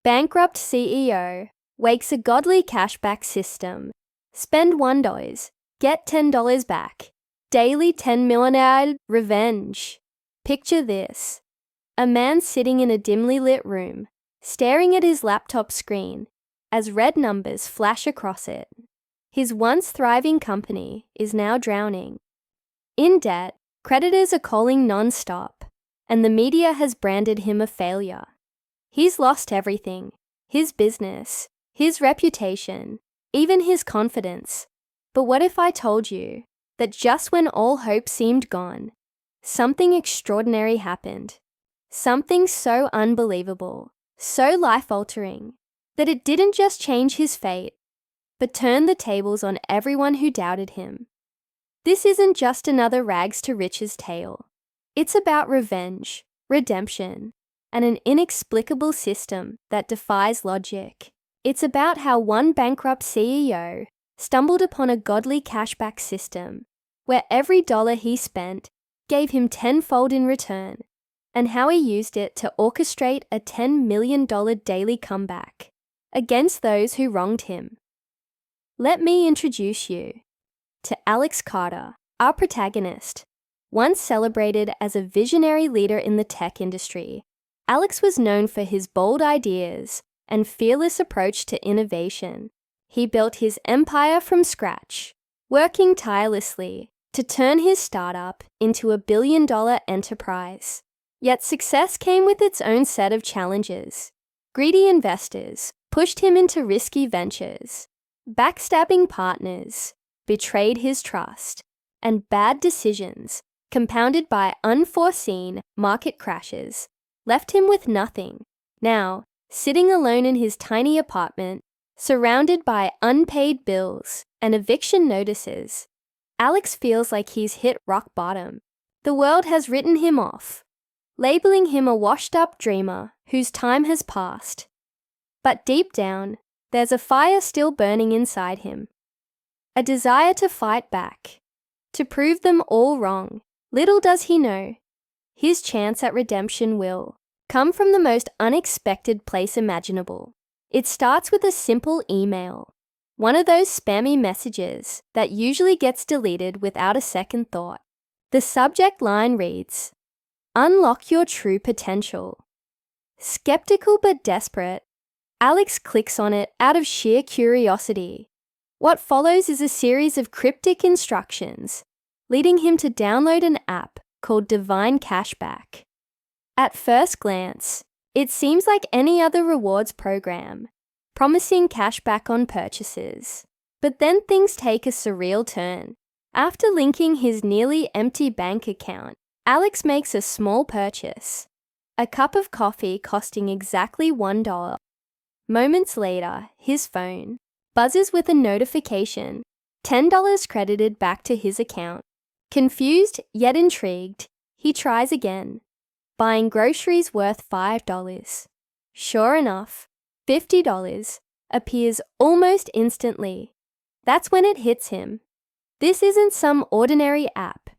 Bankrupt CEO wakes a godly cashback system. Spend $1, get $10 back. Daily 10 millionaire revenge. Picture this. A man sitting in a dimly lit room, staring at his laptop screen as red numbers flash across it. His once thriving company is now drowning. In debt, creditors are calling non-stop, and the media has branded him a failure. He's lost everything: his business, his reputation, even his confidence. But what if I told you that just when all hope seemed gone, something extraordinary happened? Something so unbelievable, so life-altering, that it didn't just change his fate, but turned the tables on everyone who doubted him. This isn't just another rags to riches tale. It's about revenge, redemption, and an inexplicable system that defies logic. It's about how one bankrupt CEO stumbled upon a godly cashback system where every dollar he spent gave him tenfold in return, and how he used it to orchestrate a $10 million daily comeback against those who wronged him. Let me introduce you to Alex Carter, our protagonist. Once celebrated as a visionary leader in the tech industry, Alex was known for his bold ideas and fearless approach to innovation. He built his empire from scratch, working tirelessly to turn his startup into a billion-dollar enterprise. Yet success came with its own set of challenges. Greedy investors pushed him into risky ventures. Backstabbing partners betrayed his trust, and bad decisions, compounded by unforeseen market crashes, left him with nothing. Now, sitting alone in his tiny apartment, surrounded by unpaid bills and eviction notices, Alex feels like he's hit rock bottom. The world has written him off, labeling him a washed-up dreamer whose time has passed. But deep down, there's a fire still burning inside him. A desire to fight back, to prove them all wrong. Little does he know, his chance at redemption will come from the most unexpected place imaginable. It starts with a simple email, one of those spammy messages that usually gets deleted without a second thought. The subject line reads, "Unlock your true potential." Skeptical but desperate, Alex clicks on it out of sheer curiosity. What follows is a series of cryptic instructions, leading him to download an app called Divine Cashback. At first glance, it seems like any other rewards program, promising cashback on purchases. But then things take a surreal turn. After linking his nearly empty bank account, Alex makes a small purchase, a cup of coffee costing exactly $1. Moments later, his phone buzzes with a notification, $10 credited back to his account. Confused yet intrigued, he tries again, buying groceries worth $5. Sure enough, $50 appears almost instantly. That's when it hits him. This isn't some ordinary app.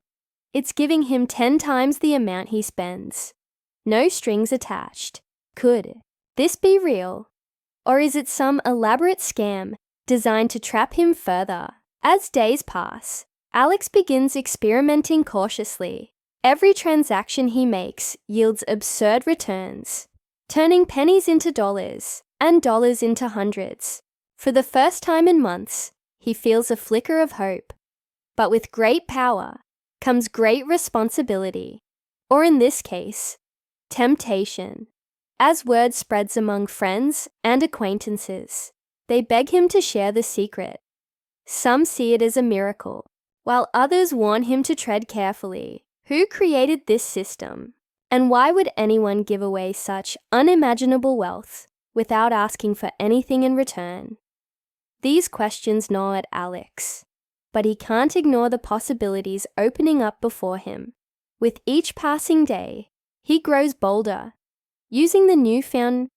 It's giving him 10 times the amount he spends. No strings attached. Could this be real? Or is it some elaborate scam designed to trap him further? As days pass, Alex begins experimenting cautiously. Every transaction he makes yields absurd returns, turning pennies into dollars and dollars into hundreds. For the first time in months, he feels a flicker of hope. But with great power comes great responsibility, or in this case, temptation. As word spreads among friends and acquaintances, they beg him to share the secret. Some see it as a miracle, while others warn him to tread carefully. Who created this system? And why would anyone give away such unimaginable wealth without asking for anything in return? These questions gnaw at Alex, but he can't ignore the possibilities opening up before him. With each passing day, he grows bolder, using the newfound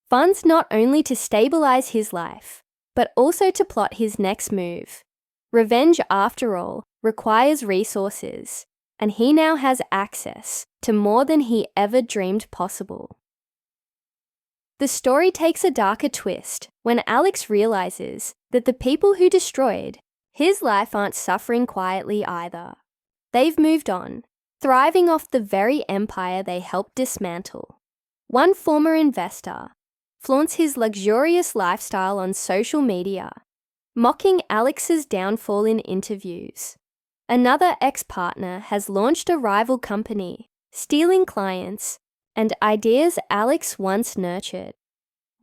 funds not only to stabilize his life, but also to plot his next move. Revenge, after all, requires resources, and he now has access to more than he ever dreamed possible. The story takes a darker twist when Alex realizes that the people who destroyed his life aren't suffering quietly either. They've moved on, thriving off the very empire they helped dismantle. One former investor flaunts his luxurious lifestyle on social media, mocking Alex's downfall in interviews. Another ex-partner has launched a rival company, stealing clients and ideas Alex once nurtured.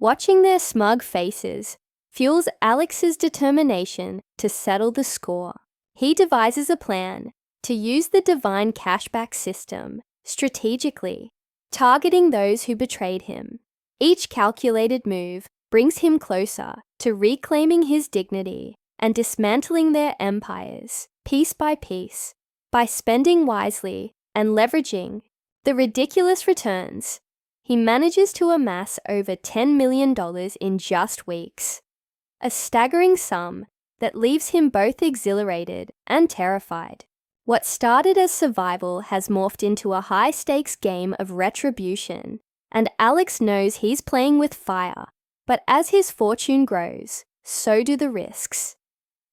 Watching their smug faces fuels Alex's determination to settle the score. He devises a plan to use the divine cashback system strategically, targeting those who betrayed him. Each calculated move brings him closer to reclaiming his dignity and dismantling their empires, piece by piece, by spending wisely and leveraging the ridiculous returns. He manages to amass over $10 million in just weeks, a staggering sum that leaves him both exhilarated and terrified. What started as survival has morphed into a high-stakes game of retribution, and Alex knows he's playing with fire. But as his fortune grows, so do the risks.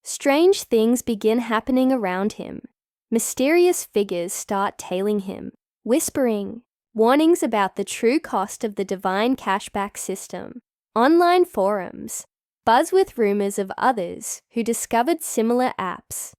Strange things begin happening around him. Mysterious figures start tailing him, whispering warnings about the true cost of the divine cashback system. Online forums buzz with rumors of others who discovered similar apps,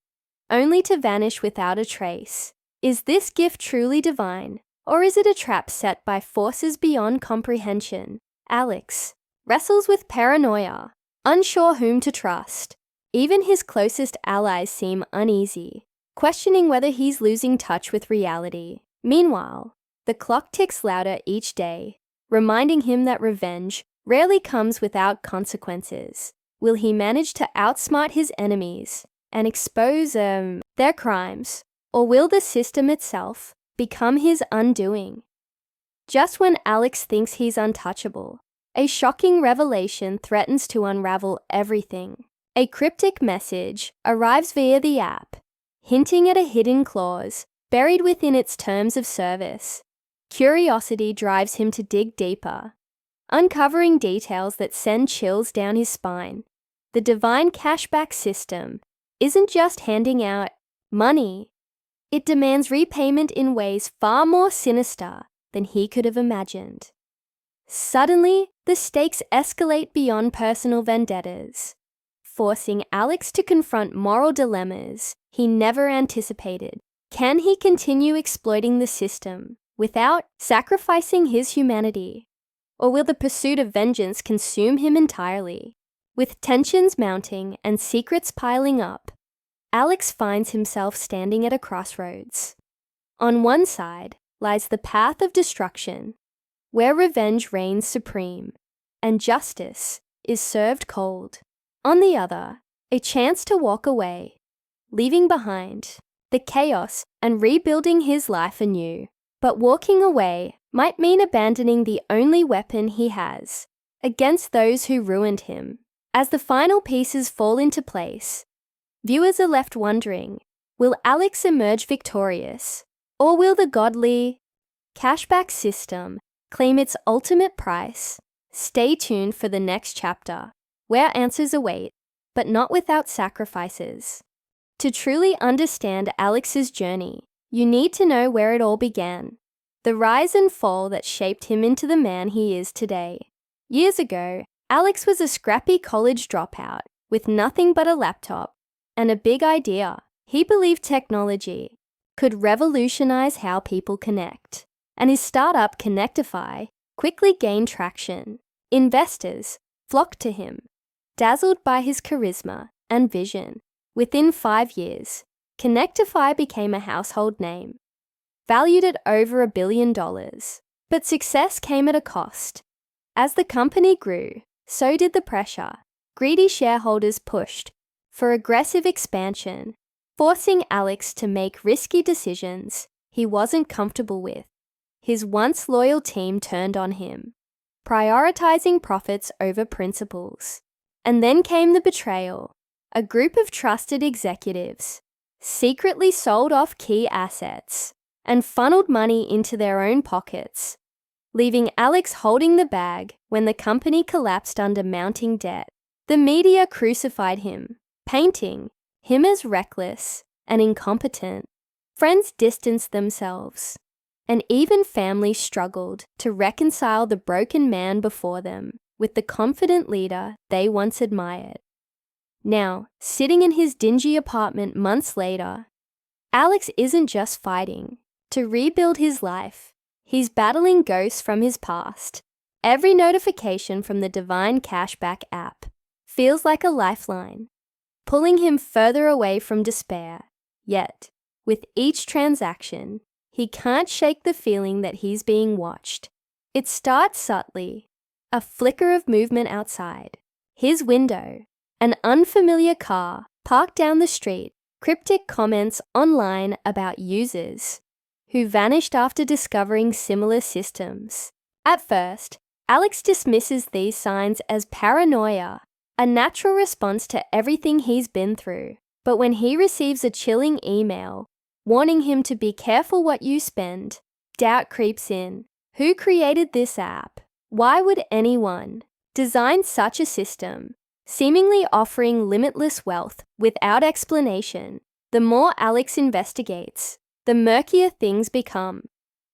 only to vanish without a trace. Is this gift truly divine, or is it a trap set by forces beyond comprehension? Alex wrestles with paranoia, unsure whom to trust. Even his closest allies seem uneasy, questioning whether he's losing touch with reality. Meanwhile, the clock ticks louder each day, reminding him that revenge rarely comes without consequences. Will he manage to outsmart his enemies and expose their crimes, or will the system itself become his undoing? Just when Alex thinks he's untouchable, a shocking revelation threatens to unravel everything. A cryptic message arrives via the app, hinting at a hidden clause buried within its terms of service. Curiosity drives him to dig deeper, uncovering details that send chills down his spine. The divine cashback system isn't just handing out money. It demands repayment in ways far more sinister than he could have imagined. Suddenly, the stakes escalate beyond personal vendettas, forcing Alex to confront moral dilemmas he never anticipated. Can he continue exploiting the system without sacrificing his humanity? Or will the pursuit of vengeance consume him entirely? With tensions mounting and secrets piling up, Alex finds himself standing at a crossroads. On one side lies the path of destruction, where revenge reigns supreme and justice is served cold. On the other, a chance to walk away, leaving behind the chaos and rebuilding his life anew. But walking away might mean abandoning the only weapon he has against those who ruined him. As the final pieces fall into place, viewers are left wondering, will Alex emerge victorious, or will the godly cashback system claim its ultimate price? Stay tuned for the next chapter, where answers await, but not without sacrifices. To truly understand Alex's journey, you need to know where it all began, the rise and fall that shaped him into the man he is today. Years ago, Alex was a scrappy college dropout with nothing but a laptop and a big idea. He believed technology could revolutionize how people connect, and his startup Connectify quickly gained traction. Investors flocked to him, dazzled by his charisma and vision. Within 5 years, Connectify became a household name, valued at over $1 billion. But success came at a cost. As the company grew, so did the pressure. Greedy shareholders pushed for aggressive expansion, forcing Alex to make risky decisions he wasn't comfortable with. His once loyal team turned on him, prioritizing profits over principles. And then came the betrayal. A group of trusted executives secretly sold off key assets and funneled money into their own pockets. leaving Alex holding the bag when the company collapsed under mounting debt. The media crucified him, painting him as reckless and incompetent. Friends distanced themselves, and even family struggled to reconcile the broken man before them with the confident leader they once admired. Now, sitting in his dingy apartment months later, Alex isn't just fighting to rebuild his life, he's battling ghosts from his past. Every notification from the Divine Cashback app feels like a lifeline, pulling him further away from despair. Yet, with each transaction, he can't shake the feeling that he's being watched. It starts subtly, a flicker of movement outside his window, an unfamiliar car parked down the street, cryptic comments online about users who vanished after discovering similar systems. At first, Alex dismisses these signs as paranoia, a natural response to everything he's been through. But when he receives a chilling email warning him to be careful what you spend, doubt creeps in. Who created this app? Why would anyone design such a system, seemingly offering limitless wealth without explanation? The more Alex investigates, the murkier things become.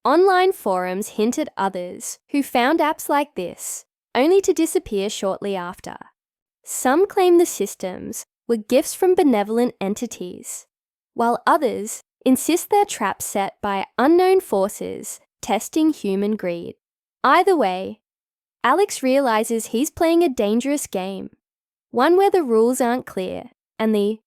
Online forums hint at others who found apps like this, only to disappear shortly after. Some claim the systems were gifts from benevolent entities, while others insist they're traps set by unknown forces testing human greed. Either way, Alex realizes he's playing a dangerous game, one where the rules aren't clear and the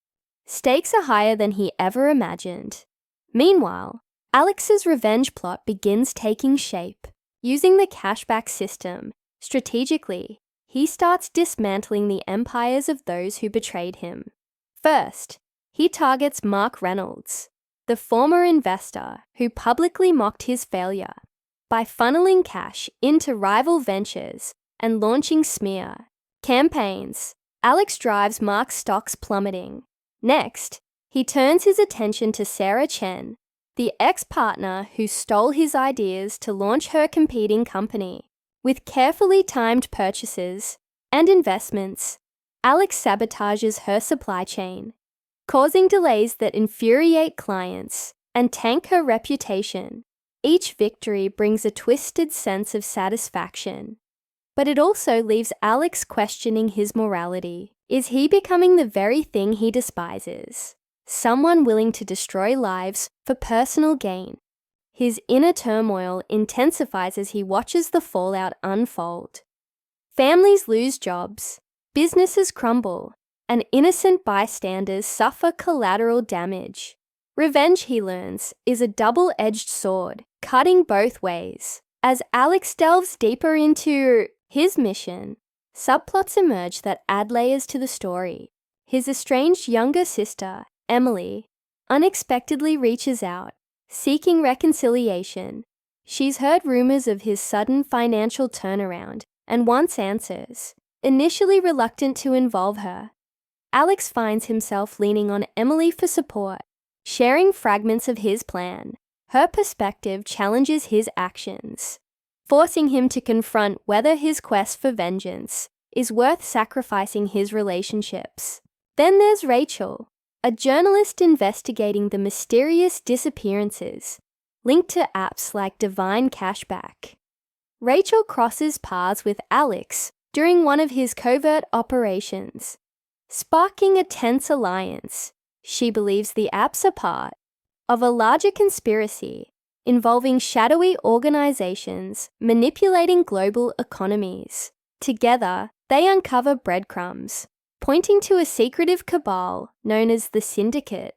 stakes are higher than he ever imagined. Meanwhile, Alex's revenge plot begins taking shape. Using the cashback system strategically, he starts dismantling the empires of those who betrayed him. First, he targets Mark Reynolds, the former investor who publicly mocked his failure. By funneling cash into rival ventures and launching smear campaigns, Alex drives Mark's stocks plummeting. Next, he turns his attention to Sarah Chen, the ex-partner who stole his ideas to launch her competing company. With carefully timed purchases and investments, Alex sabotages her supply chain, causing delays that infuriate clients and tank her reputation. Each victory brings a twisted sense of satisfaction, but it also leaves Alex questioning his morality. Is he becoming the very thing he despises? Someone willing to destroy lives for personal gain. His inner turmoil intensifies as he watches the fallout unfold. Families lose jobs, businesses crumble, and innocent bystanders suffer collateral damage. Revenge, he learns, is a double-edged sword, cutting both ways. As Alex delves deeper into his mission, subplots emerge that add layers to the story. His estranged younger sister, Emily, unexpectedly reaches out, seeking reconciliation. She's heard rumors of his sudden financial turnaround and wants answers. Initially reluctant to involve her, Alex finds himself leaning on Emily for support, sharing fragments of his plan. Her perspective challenges his actions, forcing him to confront whether his quest for vengeance is worth sacrificing his relationships. Then there's Rachel, a journalist investigating the mysterious disappearances linked to apps like Divine Cashback. Rachel crosses paths with Alex during one of his covert operations, sparking a tense alliance. She believes the apps are part of a larger conspiracy involving shadowy organizations manipulating global economies. Together, they uncover breadcrumbs, pointing to a secretive cabal known as the Syndicate,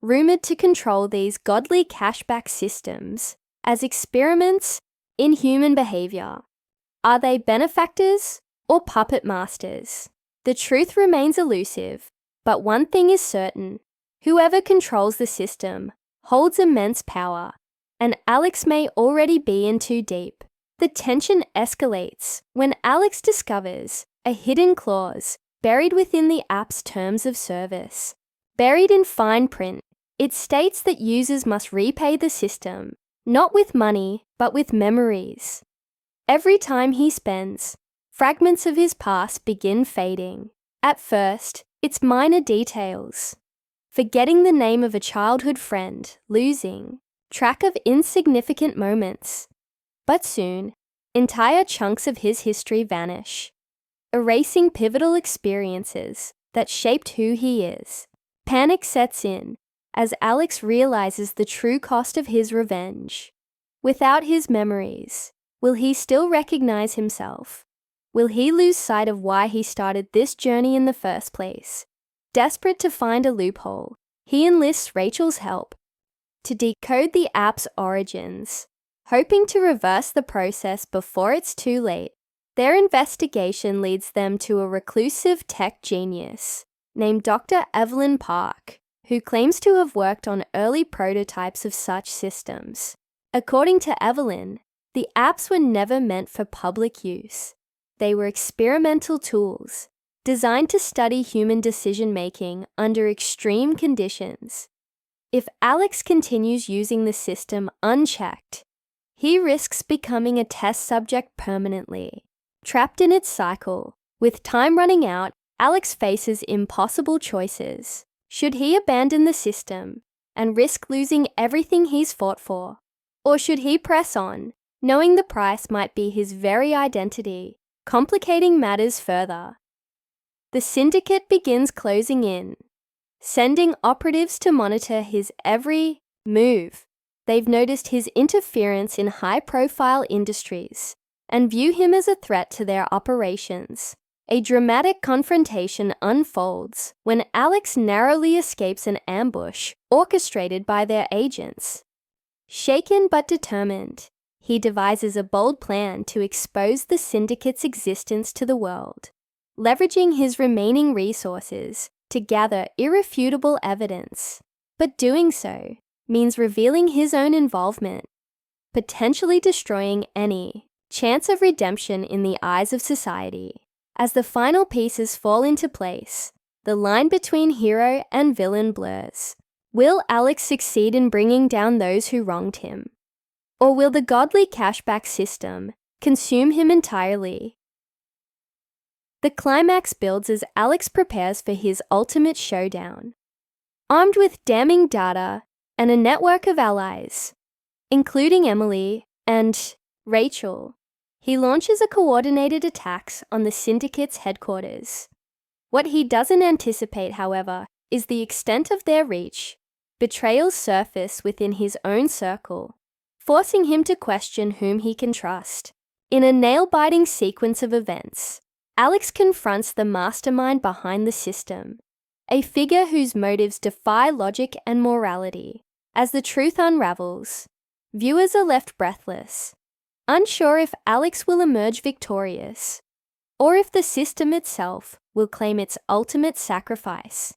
rumored to control these godly cashback systems as experiments in human behavior. Are they benefactors or puppet masters? The truth remains elusive, but one thing is certain: whoever controls the system holds immense power, and Alex may already be in too deep. The tension escalates when Alex discovers a hidden clause buried within the app's terms of service. Buried in fine print, it states that users must repay the system Not with money, but with memories. Every time he spends, fragments of his past begin fading. At first, it's minor details. Forgetting the name of a childhood friend, losing track of insignificant moments. But soon, entire chunks of his history vanish, erasing pivotal experiences that shaped who he is. Panic sets in as Alex realizes the true cost of his revenge. Without his memories, will he still recognize himself? Will he lose sight of why he started this journey in the first place? Desperate to find a loophole, he enlists Rachel's help to decode the app's origins, hoping to reverse the process before it's too late. Their investigation leads them to a reclusive tech genius named Dr. Evelyn Park, who claims to have worked on early prototypes of such systems. According to Evelyn, the apps were never meant for public use. They were experimental tools designed to study human decision-making under extreme conditions. If Alex continues using the system unchecked, he risks becoming a test subject permanently. Trapped in its cycle, with time running out, Alex faces impossible choices. Should he abandon the system and risk losing everything he's fought for? Or should he press on, knowing the price might be his very identity, complicating matters further? The syndicate begins closing in, sending operatives to monitor his every move. They've noticed his interference in high-profile industries and view him as a threat to their operations. A dramatic confrontation unfolds when Alex narrowly escapes an ambush orchestrated by their agents. Shaken but determined, he devises a bold plan to expose the syndicate's existence to the world, leveraging his remaining resources to gather irrefutable evidence. But doing so means revealing his own involvement, potentially destroying any chance of redemption in the eyes of society. As the final pieces fall into place, the line between hero and villain blurs. Will Alex succeed in bringing down those who wronged him? Or will the godly cashback system consume him entirely? The climax builds as Alex prepares for his ultimate showdown. Armed with damning data and a network of allies, including Emily and Rachel, he launches a coordinated attacks on the syndicate's headquarters. What he doesn't anticipate, however, is the extent of their reach. Betrayals surface within his own circle, forcing him to question whom he can trust. In a nail-biting sequence of events, Alex confronts the mastermind behind the system, a figure whose motives defy logic and morality. As the truth unravels, viewers are left breathless, unsure if Alex will emerge victorious, or if the system itself will claim its ultimate sacrifice.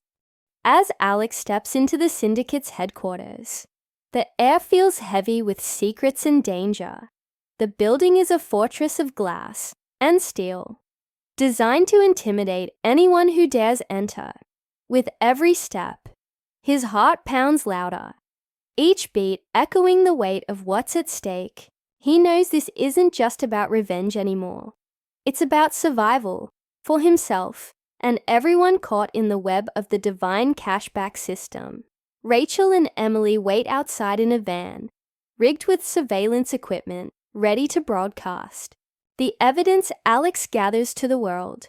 As Alex steps into the syndicate's headquarters, the air feels heavy with secrets and danger. The building is a fortress of glass and steel, designed to intimidate anyone who dares enter. With every step, his heart pounds louder, each beat echoing the weight of what's at stake. He knows this isn't just about revenge anymore. It's about survival for himself and everyone caught in the web of the divine cashback system. Rachel and Emily wait outside in a van, rigged with surveillance equipment, ready to broadcast the evidence Alex gathers to the world.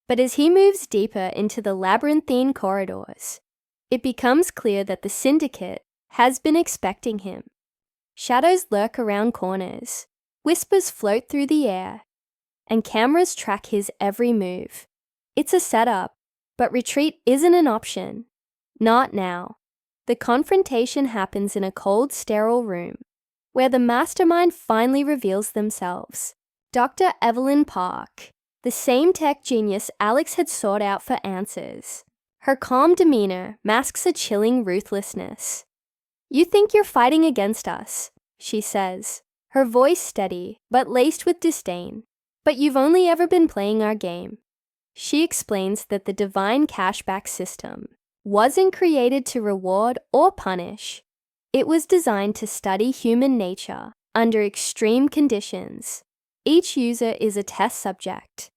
But as he moves deeper into the labyrinthine corridors, it becomes clear that the syndicate has been expecting him. Shadows lurk around corners, whispers float through the air, and cameras track his every move. It's a setup, but retreat isn't an option. Not now. The confrontation happens in a cold, sterile room, where the mastermind finally reveals themselves. Dr. Evelyn Park, the same tech genius Alex had sought out for answers. Her calm demeanor masks a chilling ruthlessness. "You think you're fighting against us," she says, her voice steady but laced with disdain. "But you've only ever been playing our game." She explains that the divine cashback system wasn't created to reward or punish. It was designed to study human nature under extreme conditions. Each user is a test subject,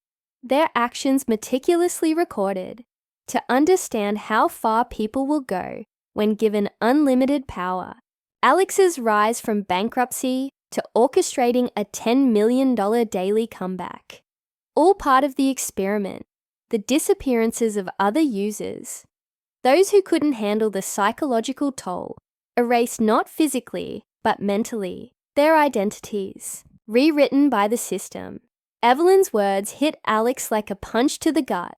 their actions meticulously recorded to understand how far people will go when given unlimited power. Alex's rise from bankruptcy to orchestrating a $10 million daily comeback. All part of the experiment, the disappearances of other users. Those who couldn't handle the psychological toll, erased not physically, but mentally, their identities, rewritten by the system. Evelyn's words hit Alex like a punch to the gut.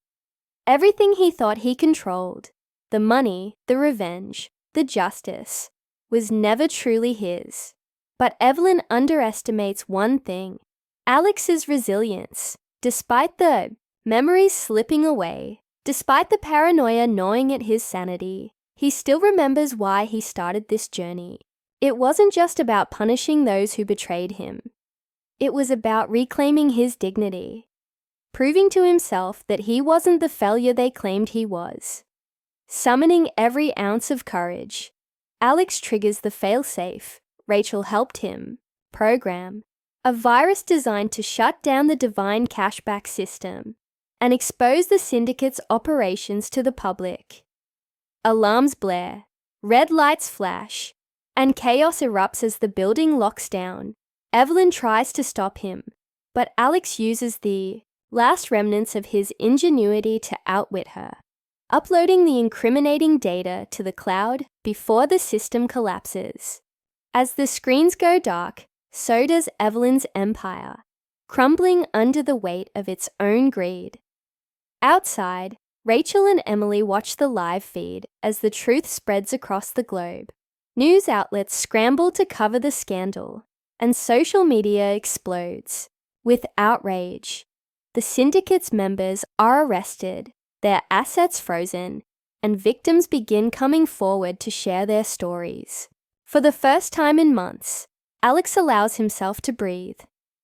Everything he thought he controlled, the money, the revenge, the justice, was never truly his. But Evelyn underestimates one thing: Alex's resilience. Despite the memories slipping away, despite the paranoia gnawing at his sanity, he still remembers why he started this journey. It wasn't just about punishing those who betrayed him. It was about reclaiming his dignity, proving to himself that he wasn't the failure they claimed he was. Summoning every ounce of courage, Alex triggers the failsafe Rachel helped him program, a virus designed to shut down the divine cashback system and expose the syndicate's operations to the public. Alarms blare, red lights flash, and chaos erupts as the building locks down. Evelyn tries to stop him, but Alex uses the last remnants of his ingenuity to outwit her, uploading the incriminating data to the cloud before the system collapses. As the screens go dark, so does Evelyn's empire, crumbling under the weight of its own greed. Outside, Rachel and Emily watch the live feed as the truth spreads across the globe. News outlets scramble to cover the scandal, and social media explodes with outrage. The syndicate's members are arrested, their assets frozen, and victims begin coming forward to share their stories. For the first time in months, Alex allows himself to breathe.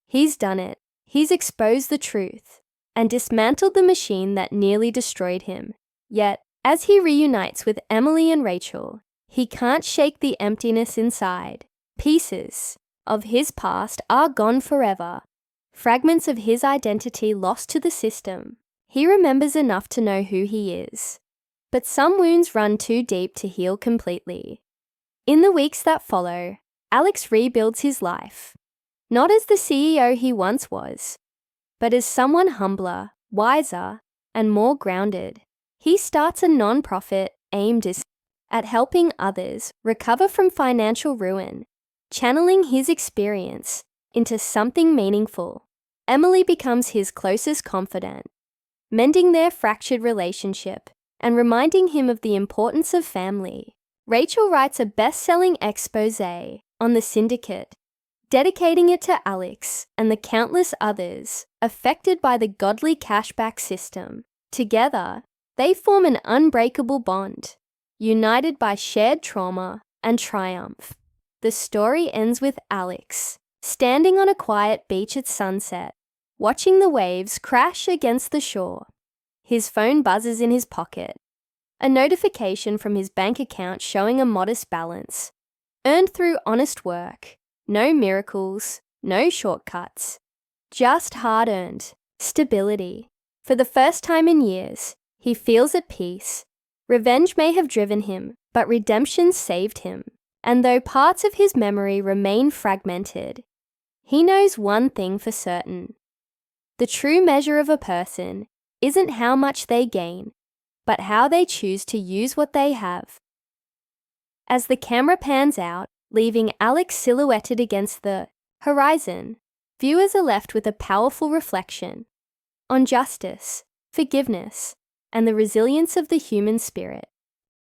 He's done it. He's exposed the truth and dismantled the machine that nearly destroyed him. Yet, as he reunites with Emily and Rachel, he can't shake the emptiness inside. Pieces of his past are gone forever, fragments of his identity lost to the system. He remembers enough to know who he is, but some wounds run too deep to heal completely. In the weeks that follow, Alex rebuilds his life, not as the CEO he once was, but as someone humbler, wiser, and more grounded. He starts a non-profit aimed at helping others recover from financial ruin, channeling his experience into something meaningful. Emily becomes his closest confidant, mending their fractured relationship and reminding him of the importance of family. Rachel writes a best-selling exposé on the syndicate, dedicating it to Alex and the countless others affected by the godly cashback system. Together, they form an unbreakable bond, united by shared trauma and triumph. The story ends with Alex standing on a quiet beach at sunset, watching the waves crash against the shore. His phone buzzes in his pocket, a notification from his bank account showing a modest balance, earned through honest work. No miracles, no shortcuts, just hard-earned stability. For the first time in years, he feels at peace. Revenge may have driven him, but redemption saved him. And though parts of his memory remain fragmented, he knows one thing for certain. The true measure of a person isn't how much they gain, but how they choose to use what they have. As the camera pans out, leaving Alex silhouetted against the horizon, viewers are left with a powerful reflection on justice, forgiveness, and the resilience of the human spirit.